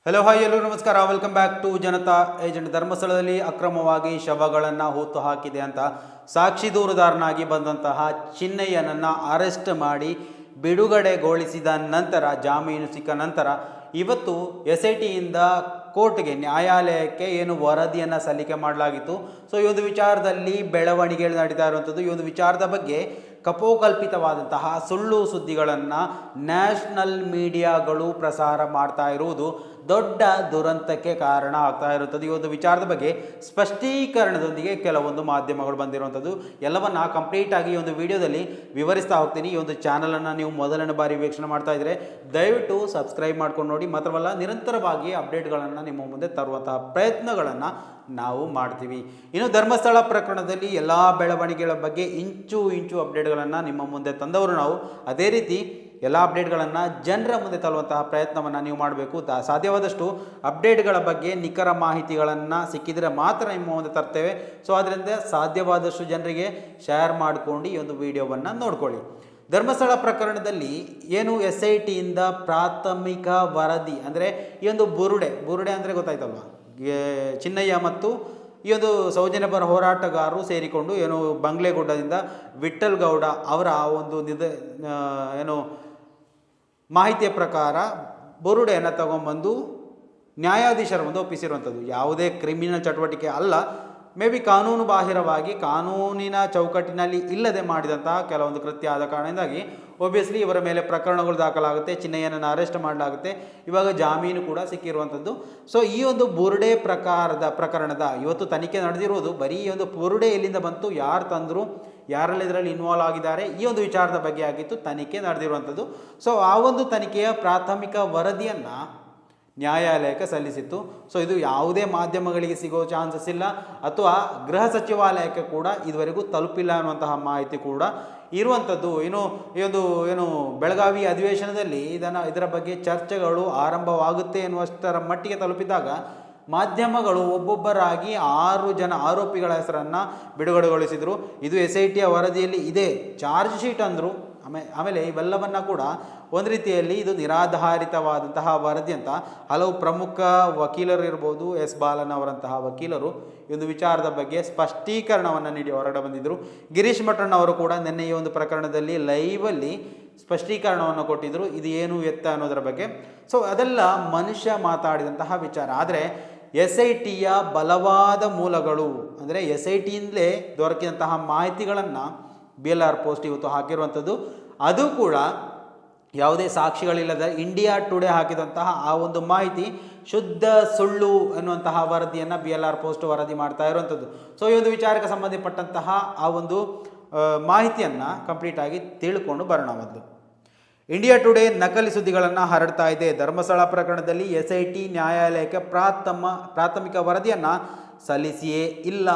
Hello hi ಎಲ್ಲರೂ ನಮಸ್ಕಾರ. Welcome back to Janata agent. ಧರ್ಮಸ್ಥಳದಲ್ಲಿ ಅಕ್ರಮವಾಗಿ ಶವಗಳನ್ನು ಹೂತು ಹಾಕಿದೆ ಅಂತ ಸಾಕ್ಷಿ ದೂರುದಾರನಾಗಿ ಬಂದಂತಹ ಚಿನ್ನಯ್ಯನನ್ನು ಅರೆಸ್ಟ್ ಮಾಡಿ ಬಿಡುಗಡೆಗೊಳಿಸಿದ ನಂತರ, ಜಾಮೀನು ಸಿಕ್ಕ ನಂತರ ಇವತ್ತು SITಯಿಂದ ಕೋರ್ಟ್ಗೆ, ನ್ಯಾಯಾಲಯಕ್ಕೆ ಏನು ವರದಿಯನ್ನು ಸಲ್ಲಿಕೆ ಮಾಡಲಾಗಿತ್ತು. ಸೊ ಈ ಒಂದು ವಿಚಾರದಲ್ಲಿ ಬೆಳವಣಿಗೆಗಳು ನಡೀತಾ ಇರುವಂಥದ್ದು. ಈ ಒಂದು ವಿಚಾರದ ಬಗ್ಗೆ ಕಪೋಕಲ್ಪಿತವಾದಂತಹ ಸುಳ್ಳು ಸುದ್ದಿಗಳನ್ನು ನ್ಯಾಷನಲ್ ಮೀಡಿಯಾಗಳು ಪ್ರಸಾರ ಮಾಡ್ತಾ ಇರುವುದು ದೊಡ್ಡ ದುರಂತಕ್ಕೆ ಕಾರಣ ಆಗ್ತಾ ಇರುತ್ತದೆ. ಈ ಒಂದು ವಿಚಾರದ ಬಗ್ಗೆ ಸ್ಪಷ್ಟೀಕರಣದೊಂದಿಗೆ ಕೆಲವೊಂದು ಮಾಧ್ಯಮಗಳು ಬಂದಿರುವಂಥದ್ದು. ಎಲ್ಲವನ್ನ ಕಂಪ್ಲೀಟ್ ಆಗಿ ಈ ಒಂದು ವಿಡಿಯೋದಲ್ಲಿ ವಿವರಿಸ್ತಾ ಹೋಗ್ತೀನಿ. ಈ ಒಂದು ಚಾನಲನ್ನು ನೀವು ಮೊದಲನೇ ಬಾರಿ ವೀಕ್ಷಣೆ ಮಾಡ್ತಾ ಇದ್ದರೆ ದಯವಿಟ್ಟು ಸಬ್ಸ್ಕ್ರೈಬ್ ಮಾಡ್ಕೊಂಡು ನೋಡಿ. ಮಾತ್ರವಲ್ಲ, ನಿರಂತರವಾಗಿ ಅಪ್ಡೇಟ್ಗಳನ್ನು ನಿಮ್ಮ ಮುಂದೆ ತರುವಂತಹ ಪ್ರಯತ್ನಗಳನ್ನು ನಾವು ಮಾಡ್ತೀವಿ. ಇನ್ನು ಧರ್ಮಸ್ಥಳ ಪ್ರಕರಣದಲ್ಲಿ ಎಲ್ಲ ಬೆಳವಣಿಗೆಗಳ ಬಗ್ಗೆ ಇಂಚು ಅಪ್ಡೇಟ್ಗಳನ್ನು ನಿಮ್ಮ ಮುಂದೆ ತಂದವರು ನಾವು. ಅದೇ ರೀತಿ ಎಲ್ಲ ಅಪ್ಡೇಟ್ಗಳನ್ನು ಜನರ ಮುಂದೆ ತರುವಂತಹ ಪ್ರಯತ್ನವನ್ನು ನೀವು ಮಾಡಬೇಕು. ಸಾಧ್ಯವಾದಷ್ಟು ಅಪ್ಡೇಟ್ಗಳ ಬಗ್ಗೆ ನಿಖರ ಮಾಹಿತಿಗಳನ್ನು ಸಿಕ್ಕಿದರೆ ಮಾತ್ರ ನಿಮ್ಮ ಮುಂದೆ ತರ್ತೇವೆ. ಸೊ ಅದರಿಂದ ಸಾಧ್ಯವಾದಷ್ಟು ಜನರಿಗೆ ಶೇರ್ ಮಾಡಿಕೊಂಡು ಈ ಒಂದು ವಿಡಿಯೋವನ್ನು ನೋಡ್ಕೊಳ್ಳಿ. ಧರ್ಮಸ್ಥಳ ಪ್ರಕರಣದಲ್ಲಿ ಏನು SITಯಿಂದ ಪ್ರಾಥಮಿಕ ವರದಿ ಅಂದರೆ ಈ ಒಂದು ಬುರುಡೆ ಅಂದರೆ ಗೊತ್ತಾಯ್ತಲ್ವ, ಚಿನ್ನಯ್ಯ ಮತ್ತು ಈ ಒಂದು ಸೌಜನ್ಯಪರ ಹೋರಾಟಗಾರರು ಸೇರಿಕೊಂಡು ಏನು ಬಂಗ್ಲೆಗುಡ್ಡದಿಂದ ವಿಠ್ಠಲ್ ಗೌಡ ಅವರ ಒಂದು ಏನು ಮಾಹಿತಿಯ ಪ್ರಕಾರ ಬುರುಡೆಯನ್ನು ತಗೊಂಡ್ಬಂದು ನ್ಯಾಯಾಧೀಶರ ಮುಂದೆ ಒಪ್ಪಿಸಿರುವಂಥದ್ದು. ಯಾವುದೇ ಕ್ರಿಮಿನಲ್ ಚಟುವಟಿಕೆ ಅಲ್ಲ, ಮೇ ಬಿ ಕಾನೂನು ಬಾಹಿರವಾಗಿ, ಕಾನೂನಿನ ಚೌಕಟ್ಟಿನಲ್ಲಿ ಇಲ್ಲದೆ ಮಾಡಿದಂತಹ ಕೆಲವೊಂದು ಕೃತ್ಯ ಆದ ಕಾರಣದಿಂದಾಗಿ ಒಬ್ವಿಯಸ್ಲಿ ಇವರ ಮೇಲೆ ಪ್ರಕರಣಗಳು ದಾಖಲಾಗುತ್ತೆ. ಚಿನ್ನಯ್ಯನನ್ನು ಅರೆಸ್ಟ್ ಮಾಡಲಾಗುತ್ತೆ. ಇವಾಗ ಜಾಮೀನು ಕೂಡ ಸಿಕ್ಕಿರುವಂಥದ್ದು. ಸೊ ಈ ಒಂದು ಬುರುಡೆ ಪ್ರಕರಣದ ಇವತ್ತು ತನಿಖೆ ನಡೆದಿರುವುದು. ಬರೀ ಈ ಒಂದು ಬುರುಡೆ ಎಲ್ಲಿಂದ ಬಂತು, ಯಾರು ತಂದರು, ಯಾರೆಲ್ಲ ಇದರಲ್ಲಿ ಇನ್ವಾಲ್ವ್ ಆಗಿದ್ದಾರೆ, ಈ ಒಂದು ವಿಚಾರದ ಬಗ್ಗೆ ಆಗಿತ್ತು ತನಿಖೆ ನಡೆದಿರುವಂಥದ್ದು. ಸೊ ಆ ಒಂದು ತನಿಖೆಯ ಪ್ರಾಥಮಿಕ ವರದಿಯನ್ನು ನ್ಯಾಯಾಲಯಕ್ಕೆ ಸಲ್ಲಿಸಿತ್ತು. ಸೊ ಇದು ಯಾವುದೇ ಮಾಧ್ಯಮಗಳಿಗೆ ಸಿಗೋ ಚಾನ್ಸಸ್ ಇಲ್ಲ, ಅಥವಾ ಗೃಹ ಸಚಿವಾಲಯಕ್ಕೆ ಕೂಡ ಇದುವರೆಗೂ ತಲುಪಿಲ್ಲ ಅನ್ನುವಂತಹ ಮಾಹಿತಿ ಕೂಡ ಇರುವಂಥದ್ದು. ಇನ್ನು ಈ ಒಂದು ಏನು ಬೆಳಗಾವಿ ಅಧಿವೇಶನದಲ್ಲಿ ಇದರ ಬಗ್ಗೆ ಚರ್ಚೆಗಳು ಆರಂಭವಾಗುತ್ತೆ ಎನ್ನುವಷ್ಟರ ಮಟ್ಟಿಗೆ ತಲುಪಿದಾಗ ಮಾಧ್ಯಮಗಳು ಒಬ್ಬೊಬ್ಬರಾಗಿ 6 ಜನ ಆರೋಪಿಗಳ ಹೆಸರನ್ನು ಬಿಡುಗಡೆಗೊಳಿಸಿದರು. ಇದು SITಯ ವರದಿಯಲ್ಲಿ ಇದೆ, ಚಾರ್ಜ್ ಶೀಟ್ ಅಂದರು. ಆಮೇಲೆ ಇವೆಲ್ಲವನ್ನ ಕೂಡ ಒಂದು ರೀತಿಯಲ್ಲಿ ಇದು ನಿರಾಧಾರಿತವಾದಂತಹ ವರದಿ ಅಂತ ಹಲವು ಪ್ರಮುಖ ವಕೀಲರು ಇರ್ಬೋದು, ಬಾಲನ್ ಅವರಂತಹ ವಕೀಲರು ಈ ಒಂದು ವಿಚಾರದ ಬಗ್ಗೆ ಸ್ಪಷ್ಟೀಕರಣವನ್ನು ನೀಡಿ ಹೊರಗಡೆ ಬಂದಿದ್ದರು. ಗಿರೀಶ್ ಮಠಣ್ಣ ಅವರು ಕೂಡ ನಿನ್ನೆ ಈ ಒಂದು ಪ್ರಕರಣದಲ್ಲಿ ಲೈವಲ್ಲಿ ಸ್ಪಷ್ಟೀಕರಣವನ್ನು ಕೊಟ್ಟಿದ್ದರು, ಇದು ಏನು ಎತ್ತ ಅನ್ನೋದರ ಬಗ್ಗೆ. ಸೊ ಅದೆಲ್ಲ ಮನುಷ್ಯ ಮಾತಾಡಿದಂತಹ ವಿಚಾರ. ಆದರೆ SITಯ ಬಲವಾದ ಮೂಲಗಳು ಅಂದರೆ SITಯಿಂದಲೇ ದೊರಕಿದಂತಹ ಮಾಹಿತಿಗಳನ್ನು BLR ಪೋಸ್ಟ್ ಇವತ್ತು ಹಾಕಿರುವಂಥದ್ದು. ಅದು ಕೂಡ ಯಾವುದೇ ಸಾಕ್ಷಿಗಳಿಲ್ಲದ ಇಂಡಿಯಾ ಟುಡೇ ಹಾಕಿದಂತಹ ಆ ಒಂದು ಮಾಹಿತಿ ಶುದ್ಧ ಸುಳ್ಳು ಎನ್ನುವಂತಹ ವರದಿಯನ್ನು BLR ಪೋಸ್ಟ್ ವರದಿ ಮಾಡ್ತಾ ಇರುವಂಥದ್ದು. ಸೊ ಈ ಒಂದು ವಿಚಾರಕ್ಕೆ ಸಂಬಂಧಪಟ್ಟಂತಹ ಆ ಒಂದು ಮಾಹಿತಿಯನ್ನು ಕಂಪ್ಲೀಟಾಗಿ ತಿಳ್ಕೊಂಡು ಬರೋಣ. ಮೊದಲು ಇಂಡಿಯಾ ಟುಡೇ ನಕಲಿ ಸುದ್ದಿಗಳನ್ನು ಹರಡ್ತಾ ಇದೆ. ಧರ್ಮಸ್ಥಳ ಪ್ರಕರಣದಲ್ಲಿ SIT ನ್ಯಾಯಾಲಯಕ್ಕೆ ಪ್ರಾಥಮಿಕ ವರದಿಯನ್ನು ಸಲ್ಲಿಸಿಯೇ ಇಲ್ಲ.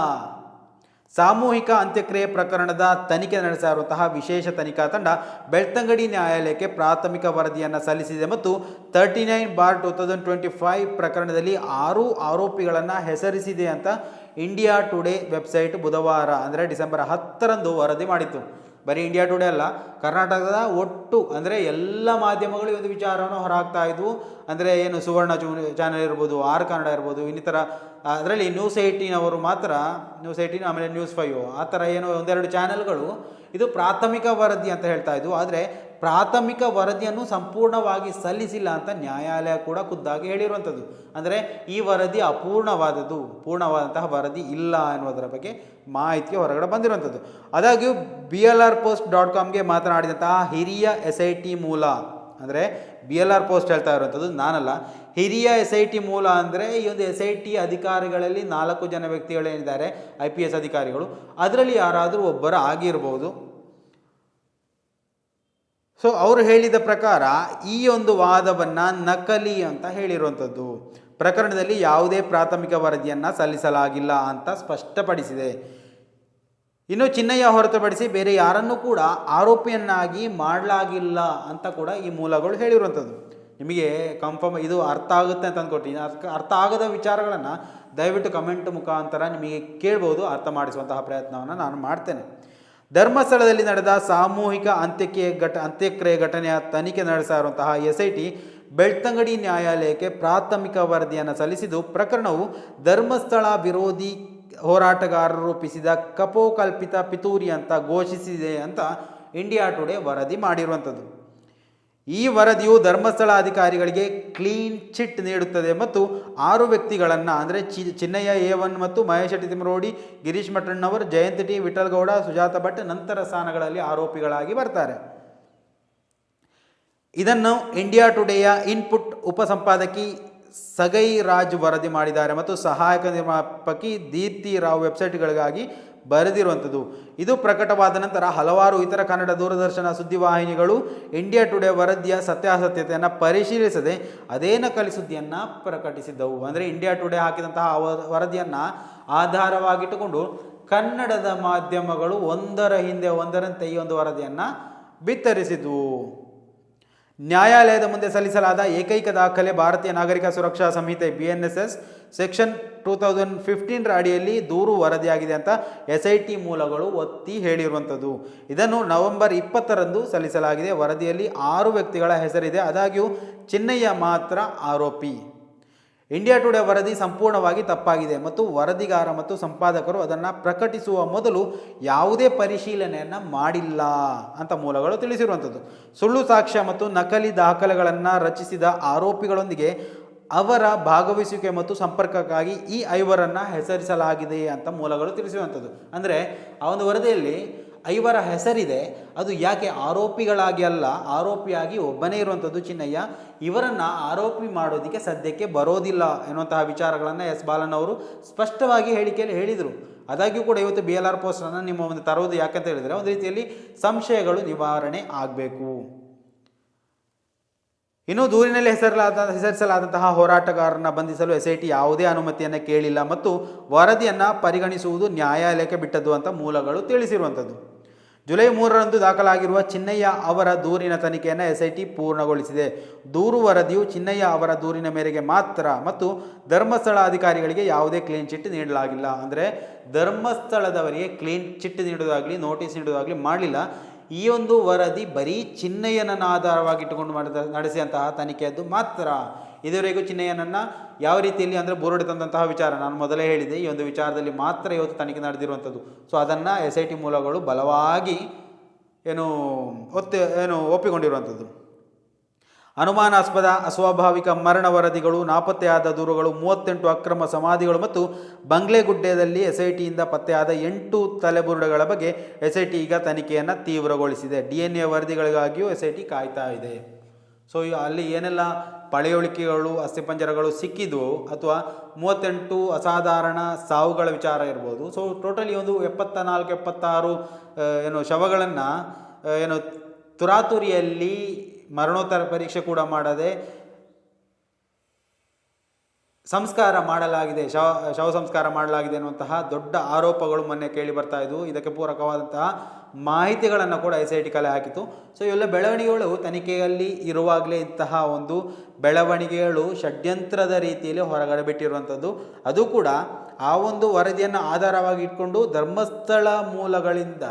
ಸಾಮೂಹಿಕ ಅಂತ್ಯಕ್ರಿಯೆ ಪ್ರಕರಣದ ತನಿಖೆ ನಡೆಸ್ತಾ ಇರುವಂತಹ ವಿಶೇಷ ತನಿಖಾ ತಂಡ ಬೆಳ್ತಂಗಡಿ ನ್ಯಾಯಾಲಯಕ್ಕೆ ಪ್ರಾಥಮಿಕ ವರದಿಯನ್ನು ಸಲ್ಲಿಸಿದೆ ಮತ್ತು 39/2025 ಪ್ರಕರಣದಲ್ಲಿ 6 ಆರೋಪಿಗಳನ್ನು ಹೆಸರಿಸಿದೆ ಅಂತ ಇಂಡಿಯಾ ಟುಡೇ ವೆಬ್ಸೈಟ್ ಬುಧವಾರ ಅಂದರೆ ಡಿಸೆಂಬರ್ 10ರಂದು ವರದಿ ಮಾಡಿತ್ತು. ಬರೀ ಇಂಡಿಯಾ ಟುಡೇ ಅಲ್ಲ, ಕರ್ನಾಟಕದ ಒಟ್ಟು ಅಂದರೆ ಎಲ್ಲ ಮಾಧ್ಯಮಗಳು ಈ ಒಂದು ವಿಚಾರವನ್ನು ಹೊರಹಾಕ್ತಾ ಇದ್ವು. ಅಂದರೆ ಏನು ಸುವರ್ಣ ಚಾನೆಲ್ ಇರ್ಬೋದು, ಆರ್ ಕನ್ನಡ ಇರ್ಬೋದು, ಇನ್ನಿತರ ಅದರಲ್ಲಿ ನ್ಯೂಸ್ 18 ಮಾತ್ರ, ನ್ಯೂಸ್ 18 ಆಮೇಲೆ ನ್ಯೂಸ್ 5 ಆ ಥರ ಏನೋ ಒಂದೆರಡು ಚಾನೆಲ್ಗಳು ಇದು ಪ್ರಾಥಮಿಕ ವರದಿ ಅಂತ ಹೇಳ್ತಾ ಇದ್ವು. ಆದರೆ ಪ್ರಾಥಮಿಕ ವರದಿಯನ್ನು ಸಂಪೂರ್ಣವಾಗಿ ಸಲ್ಲಿಸಿಲ್ಲ ಅಂತ ನ್ಯಾಯಾಲಯ ಕೂಡ ಖುದ್ದಾಗಿ ಹೇಳಿರುವಂಥದ್ದು. ಅಂದರೆ ಈ ವರದಿ ಅಪೂರ್ಣವಾದದ್ದು, ಪೂರ್ಣವಾದಂತಹ ವರದಿ ಇಲ್ಲ ಎನ್ನುವುದರ ಬಗ್ಗೆ ಮಾಹಿತಿ ಹೊರಗಡೆ ಬಂದಿರುವಂಥದ್ದು. ಆದಾಗ್ಯೂ BLRpost.comಗೆ ಮಾತನಾಡಿದಂತಹ ಹಿರಿಯ SIT ಮೂಲ, ಅಂದರೆ BLR ಪೋಸ್ಟ್ ಹೇಳ್ತಾ ಇರುವಂಥದ್ದು ನಾನಲ್ಲ, ಹಿರಿಯ SIT ಮೂಲ ಅಂದರೆ ಈ ಒಂದು SIT ಅಧಿಕಾರಿಗಳಲ್ಲಿ 4 ಜನ ವ್ಯಕ್ತಿಗಳೇನಿದ್ದಾರೆ IPS ಅಧಿಕಾರಿಗಳು, ಅದರಲ್ಲಿ ಯಾರಾದರೂ ಒಬ್ಬರು ಆಗಿರ್ಬೋದು. ಸೊ ಅವರು ಹೇಳಿದ ಪ್ರಕಾರ ಈ ಒಂದು ವಾದವನ್ನು ನಕಲಿ ಅಂತ ಹೇಳಿರುವಂಥದ್ದು. ಪ್ರಕರಣದಲ್ಲಿ ಯಾವುದೇ ಪ್ರಾಥಮಿಕ ವರದಿಯನ್ನು ಸಲ್ಲಿಸಲಾಗಿಲ್ಲ ಅಂತ ಸ್ಪಷ್ಟಪಡಿಸಿದೆ. ಇನ್ನು ಚಿನ್ನಯ್ಯ ಹೊರತುಪಡಿಸಿ ಬೇರೆ ಯಾರನ್ನೂ ಕೂಡ ಆರೋಪಿಯನ್ನಾಗಿ ಮಾಡಲಾಗಿಲ್ಲ ಅಂತ ಕೂಡ ಈ ಮೂಲಗಳು ಹೇಳಿರುವಂಥದ್ದು. ನಿಮಗೆ ಕನ್ಫರ್ಮ್ ಇದು ಅರ್ಥ ಆಗುತ್ತೆ ಅಂತ ಅಂದ್ಕೊಟ್ಟಿನಿ. ಅರ್ಥ ಆಗದ ವಿಚಾರಗಳನ್ನು ದಯವಿಟ್ಟು ಕಮೆಂಟ್ ಮುಖಾಂತರ ನಿಮಗೆ ಕೇಳ್ಬೋದು, ಅರ್ಥ ಮಾಡಿಸುವಂತಹ ಪ್ರಯತ್ನವನ್ನು ನಾನು ಮಾಡ್ತೇನೆ. ಧರ್ಮಸ್ಥಳದಲ್ಲಿ ನಡೆದ ಸಾಮೂಹಿಕ ಅಂತ್ಯಕ್ರಿಯೆ ಘಟನೆಯ ತನಿಖೆ ನಡೆಸ್ತಾ ಇರುವಂತಹ SIT ಬೆಳ್ತಂಗಡಿ ನ್ಯಾಯಾಲಯಕ್ಕೆ ಪ್ರಾಥಮಿಕ ವರದಿಯನ್ನು ಸಲ್ಲಿಸಿದ್ದು, ಪ್ರಕರಣವು ಧರ್ಮಸ್ಥಳ ವಿರೋಧಿ ಹೋರಾಟಗಾರರು ರೂಪಿಸಿದ ಕಪೋಕಲ್ಪಿತ ಪಿತೂರಿ ಅಂತ ಘೋಷಿಸಿದೆ ಅಂತ ಇಂಡಿಯಾ ಟುಡೇ ವರದಿ ಮಾಡಿರುವಂಥದ್ದು. ಈ ವರದಿಯು ಧರ್ಮಸ್ಥಳ ಅಧಿಕಾರಿಗಳಿಗೆ ಕ್ಲೀನ್ ಚಿಟ್ ನೀಡುತ್ತದೆ ಮತ್ತು 6 ವ್ಯಕ್ತಿಗಳನ್ನು ಅಂದರೆ ಚಿನ್ನಯ್ಯ A1 ಮತ್ತು ಮಹೇಶ್ ಶೆಟ್ಟಿ ತಿಮ್ಮರೋಡಿ, ಗಿರೀಶ್ ಮಠಣ್ಣವರ್, ಜಯಂತ್ ಟಿ, ವಿಠಲ್ ಗೌಡ, ಸುಜಾತ ಭಟ್ ನಂತರ ಸ್ಥಾನಗಳಲ್ಲಿ ಆರೋಪಿಗಳಾಗಿ ಬರ್ತಾರೆ. ಇದನ್ನು ಇಂಡಿಯಾ ಟುಡೇಯ ಇನ್ಪುಟ್ ಉಪಸಂಪಾದಕಿ ಸಗೈ ರಾಜ್ ವರದಿ ಮಾಡಿದ್ದಾರೆ ಮತ್ತು ಸಹಾಯಕ ನಿರ್ಮಾಪಕಿ ದೀಪ್ತಿ ರಾವ್ ವೆಬ್ಸೈಟ್ಗಳಿಗಾಗಿ ಬರೆದಿರುವಂಥದ್ದು. ಇದು ಪ್ರಕಟವಾದ ನಂತರ ಹಲವಾರು ಇತರ ಕನ್ನಡ ದೂರದರ್ಶನ ಸುದ್ದಿವಾಹಿನಿಗಳು ಇಂಡಿಯಾ ಟುಡೇ ವರದಿಯ ಸತ್ಯಾಸತ್ಯತೆಯನ್ನು ಪರಿಶೀಲಿಸದೆ ಅದೇ ನಕಲಿ ಸುದ್ದಿಯನ್ನು ಪ್ರಕಟಿಸಿದ್ದವು. ಅಂದರೆ ಇಂಡಿಯಾ ಟುಡೇ ಹಾಕಿದಂತಹ ವರದಿಯನ್ನು ಆಧಾರವಾಗಿಟ್ಟುಕೊಂಡು ಕನ್ನಡದ ಮಾಧ್ಯಮಗಳು ಒಂದರ ಹಿಂದೆ ಒಂದರಂತೆ ಈ ಒಂದು ವರದಿಯನ್ನು ಬಿತ್ತರಿಸಿದ್ವು. ನ್ಯಾಯಾಲಯದ ಮುಂದೆ ಸಲ್ಲಿಸಲಾದ ಏಕೈಕ ದಾಖಲೆ ಭಾರತೀಯ ನಾಗರಿಕ ಸುರಕ್ಷಾ ಸಂಹಿತೆ BNSS ಸೆಕ್ಷನ್ 2015 ಅಡಿಯಲ್ಲಿ ದೂರು ವರದಿಯಾಗಿದೆ ಅಂತ SIT ಮೂಲಗಳು ಒತ್ತಿ ಹೇಳಿರುವಂಥದ್ದು. ಇದನ್ನು ನವೆಂಬರ್ 20ರಂದು ಸಲ್ಲಿಸಲಾಗಿದೆ. ವರದಿಯಲ್ಲಿ 6 ವ್ಯಕ್ತಿಗಳ ಹೆಸರಿದೆ, ಆದಾಗ್ಯೂ ಚಿನ್ನಯ್ಯ ಮಾತ್ರ ಆರೋಪಿ. ಇಂಡಿಯಾ ಟುಡೇ ವರದಿ ಸಂಪೂರ್ಣವಾಗಿ ತಪ್ಪಾಗಿದೆ ಮತ್ತು ವರದಿಗಾರ ಮತ್ತು ಸಂಪಾದಕರು ಅದನ್ನು ಪ್ರಕಟಿಸುವ ಮೊದಲು ಯಾವುದೇ ಪರಿಶೀಲನೆಯನ್ನು ಮಾಡಿಲ್ಲ ಅಂತ ಮೂಲಗಳು ತಿಳಿಸಿರುವಂಥದ್ದು. ಸುಳ್ಳು ಸಾಕ್ಷ್ಯ ಮತ್ತು ನಕಲಿ ದಾಖಲೆಗಳನ್ನು ರಚಿಸಿದ ಆರೋಪಿಗಳೊಂದಿಗೆ ಅವರ ಭಾಗವಹಿಸುವಿಕೆ ಮತ್ತು ಸಂಪರ್ಕಕ್ಕಾಗಿ ಈ 5ರನ್ನು ಹೆಸರಿಸಲಾಗಿದೆ ಅಂತ ಮೂಲಗಳು ತಿಳಿಸಿರುವಂಥದ್ದು. ಅಂದರೆ ಆ ಒಂದು ವರದಿಯಲ್ಲಿ 5ರ ಹೆಸರಿದೆ. ಅದು ಯಾಕೆ ಆರೋಪಿಗಳಾಗಿ ಅಲ್ಲ, ಆರೋಪಿಯಾಗಿ ಒಬ್ಬನೇ ಇರುವಂಥದ್ದು ಚಿನ್ನಯ್ಯ. ಇವರನ್ನು ಆರೋಪಿ ಮಾಡೋದಕ್ಕೆ ಸದ್ಯಕ್ಕೆ ಬರೋದಿಲ್ಲ ಎನ್ನುವಂತಹ ವಿಚಾರಗಳನ್ನು ಎಸ್ ಬಾಲನ್ ಅವರು ಸ್ಪಷ್ಟವಾಗಿ ಹೇಳಿಕೆಯಲ್ಲಿ ಹೇಳಿದರು. ಆದಾಗ್ಯೂ ಕೂಡ ಇವತ್ತು BLR ಪೋಸ್ಟನ್ನು ನಿಮ್ಮ ಒಂದು ತರೋದು ಯಾಕಂತ ಹೇಳಿದರೆ ಒಂದು ರೀತಿಯಲ್ಲಿ ಸಂಶಯಗಳು ನಿವಾರಣೆ ಆಗಬೇಕು. ಇನ್ನು ದೂರಿನಲ್ಲಿ ಹೆಸರಿಸಲಾದಂತಹ ಹೋರಾಟಗಾರರನ್ನು ಬಂಧಿಸಲು SIT ಯಾವುದೇ ಅನುಮತಿಯನ್ನು ಕೇಳಿಲ್ಲ ಮತ್ತು ವರದಿಯನ್ನು ಪರಿಗಣಿಸುವುದು ನ್ಯಾಯಾಲಯಕ್ಕೆ ಬಿಟ್ಟದ್ದು ಅಂತ ಮೂಲಗಳು ತಿಳಿಸಿರುವಂಥದ್ದು. ಜುಲೈ 3ರಂದು ದಾಖಲಾಗಿರುವ ಚಿನ್ನಯ್ಯ ಅವರ ದೂರಿನ ತನಿಖೆಯನ್ನು SIT ಪೂರ್ಣಗೊಳಿಸಿದೆ. ದೂರು ವರದಿಯು ಚಿನ್ನಯ್ಯ ಅವರ ದೂರಿನ ಮೇರೆಗೆ ಮಾತ್ರ ಮತ್ತು ಧರ್ಮಸ್ಥಳ ಅಧಿಕಾರಿಗಳಿಗೆ ಯಾವುದೇ ಕ್ಲೀನ್ ಚಿಟ್ ನೀಡಲಾಗಿಲ್ಲ. ಅಂದರೆ ಧರ್ಮಸ್ಥಳದವರಿಗೆ ಕ್ಲೀನ್ ಚಿಟ್ ನೀಡೋದಾಗಲಿ ನೋಟಿಸ್ ನೀಡೋದಾಗಲಿ ಮಾಡಲಿಲ್ಲ. ಈ ಒಂದು ವರದಿ ಬರೀ ಚಿನ್ನಯ್ಯನನ್ನು ಆಧಾರವಾಗಿಟ್ಟುಕೊಂಡು ನಡೆಸಿದಂತಹ ತನಿಖೆಯದ್ದು ಮಾತ್ರ. ಇದುವರೆಗೂ ಚಿನ್ನಯ್ಯನನ್ನು ಯಾವ ರೀತಿಯಲ್ಲಿ ಅಂದರೆ ಬೋರ್ಡ್ ತಂದಂತಹ ವಿಚಾರ ನಾನು ಮೊದಲೇ ಹೇಳಿದೆ, ಈ ಒಂದು ವಿಚಾರದಲ್ಲಿ ಮಾತ್ರ ಇವತ್ತು ತನಿಖೆ ನಡೆದಿರುವಂಥದ್ದು. ಸೊ ಅದನ್ನು SIT ಮೂಲಗಳು ಬಲವಾಗಿ ಒಪ್ಪಿಕೊಂಡಿರುವಂಥದ್ದು. ಅನುಮಾನಾಸ್ಪದ ಅಸ್ವಾಭಾವಿಕ ಮರಣ ವರದಿಗಳು, ನಾಪತ್ತೆಯಾದ ದೂರುಗಳು, 38 ಅಕ್ರಮ ಸಮಾಧಿಗಳು ಮತ್ತು ಬಂಗ್ಲೆಗುಡ್ಡೆಯಲ್ಲಿ SITಯಿಂದ ಪತ್ತೆಯಾದ 8 ತಲೆಬುರುಡೆಗಳ ಬಗ್ಗೆ SIT ಈಗ ತನಿಖೆಯನ್ನು ತೀವ್ರಗೊಳಿಸಿದೆ. DNA ವರದಿಗಳಿಗಾಗಿಯೂ SIT ಕಾಯ್ತಾ ಇದೆ. ಸೊ ಅಲ್ಲಿ ಏನೆಲ್ಲ ಪಳೆಯುಳಿಕೆಗಳು, ಅಸ್ಥಿಪಂಜರಗಳು ಸಿಕ್ಕಿದ್ವು ಅಥವಾ 38 ಅಸಾಧಾರಣ ಸಾವುಗಳ ವಿಚಾರ ಇರ್ಬೋದು. ಸೊ ಟೋಟಲಿ ಒಂದು 74-76 ಶವಗಳನ್ನು ತುರಾತುರಿಯಲ್ಲಿ ಮರಣೋತ್ತರ ಪರೀಕ್ಷೆ ಕೂಡ ಮಾಡದೆ ಸಂಸ್ಕಾರ ಮಾಡಲಾಗಿದೆ, ಶವ ಸಂಸ್ಕಾರ ಮಾಡಲಾಗಿದೆ ಅನ್ನುವಂತಹ ದೊಡ್ಡ ಆರೋಪಗಳು ಮೊನ್ನೆ ಕೇಳಿ ಬರ್ತಾ ಇದ್ವು. ಇದಕ್ಕೆ ಪೂರಕವಾದಂತಹ ಮಾಹಿತಿಗಳನ್ನು ಕೂಡ SIT ಕಲೆ ಹಾಕಿತು. ಸೊ ಇವೆಲ್ಲ ಬೆಳವಣಿಗೆಗಳು ತನಿಖೆಯಲ್ಲಿ ಇರುವಾಗಲೇ ಇಂತಹ ಒಂದು ಬೆಳವಣಿಗೆಗಳು ಷಡ್ಯಂತ್ರದ ರೀತಿಯಲ್ಲಿ ಹೊರಗಡೆ ಬಿಟ್ಟಿರುವಂಥದ್ದು. ಅದು ಕೂಡ ಆ ಒಂದು ವರದಿಯನ್ನು ಆಧಾರವಾಗಿ ಇಟ್ಕೊಂಡು ಧರ್ಮಸ್ಥಳ ಮೂಲಗಳಿಂದ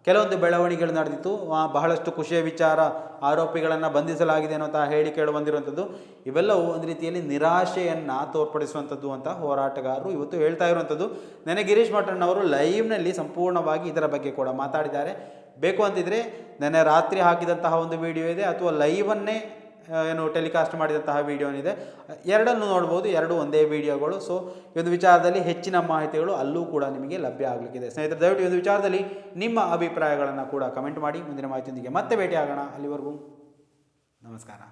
ಕೆಲವೊಂದು ಬೆಳವಣಿಗೆಗಳು ನಡೆದಿತ್ತು. ಬಹಳಷ್ಟು ಖುಷಿಯ ವಿಚಾರ, ಆರೋಪಿಗಳನ್ನು ಬಂಧಿಸಲಾಗಿದೆ ಅನ್ನುವಂತಹ ಹೇಳಿಕೆಗಳು ಬಂದಿರುವಂಥದ್ದು. ಇವೆಲ್ಲವೂ ಒಂದು ರೀತಿಯಲ್ಲಿ ನಿರಾಶೆಯನ್ನು ತೋರ್ಪಡಿಸುವಂಥದ್ದು ಅಂತ ಹೋರಾಟಗಾರರು ಇವತ್ತು ಹೇಳ್ತಾ ಇರುವಂಥದ್ದು. ನೆನೆ ಗಿರೀಶ್ ಮಠಣ್ಣವರು ಲೈವ್ನಲ್ಲಿ ಸಂಪೂರ್ಣವಾಗಿ ಇದರ ಬಗ್ಗೆ ಕೂಡ ಮಾತಾಡಿದ್ದಾರೆ. ಬೇಕು ಅಂತಿದ್ರೆ ನೆನೆ ರಾತ್ರಿ ಹಾಕಿದಂತಹ ಒಂದು ವಿಡಿಯೋ ಇದೆ ಅಥವಾ ಲೈವನ್ನೇ ಟೆಲಿಕಾಸ್ಟ್ ಮಾಡಿದಂತಹ ವಿಡಿಯೋನಿದೆ. ಎರಡನ್ನು ನೋಡ್ಬೋದು, ಎರಡು ಒಂದೇ ವಿಡಿಯೋಗಳು. ಸೊ ಈ ಒಂದು ವಿಚಾರದಲ್ಲಿ ಹೆಚ್ಚಿನ ಮಾಹಿತಿಗಳು ಅಲ್ಲೂ ಕೂಡ ನಿಮಗೆ ಲಭ್ಯ ಆಗಲಿಕ್ಕಿದೆ. ಸ್ನೇಹಿತರೆ, ದಯವಿಟ್ಟು ಈ ಒಂದು ವಿಚಾರದಲ್ಲಿ ನಿಮ್ಮ ಅಭಿಪ್ರಾಯಗಳನ್ನು ಕೂಡ ಕಮೆಂಟ್ ಮಾಡಿ. ಮುಂದಿನ ಮಾಹಿತಿಯೊಂದಿಗೆ ಮತ್ತೆ ಭೇಟಿಯಾಗೋಣ. ಅಲ್ಲಿವರೆಗೂ ನಮಸ್ಕಾರ.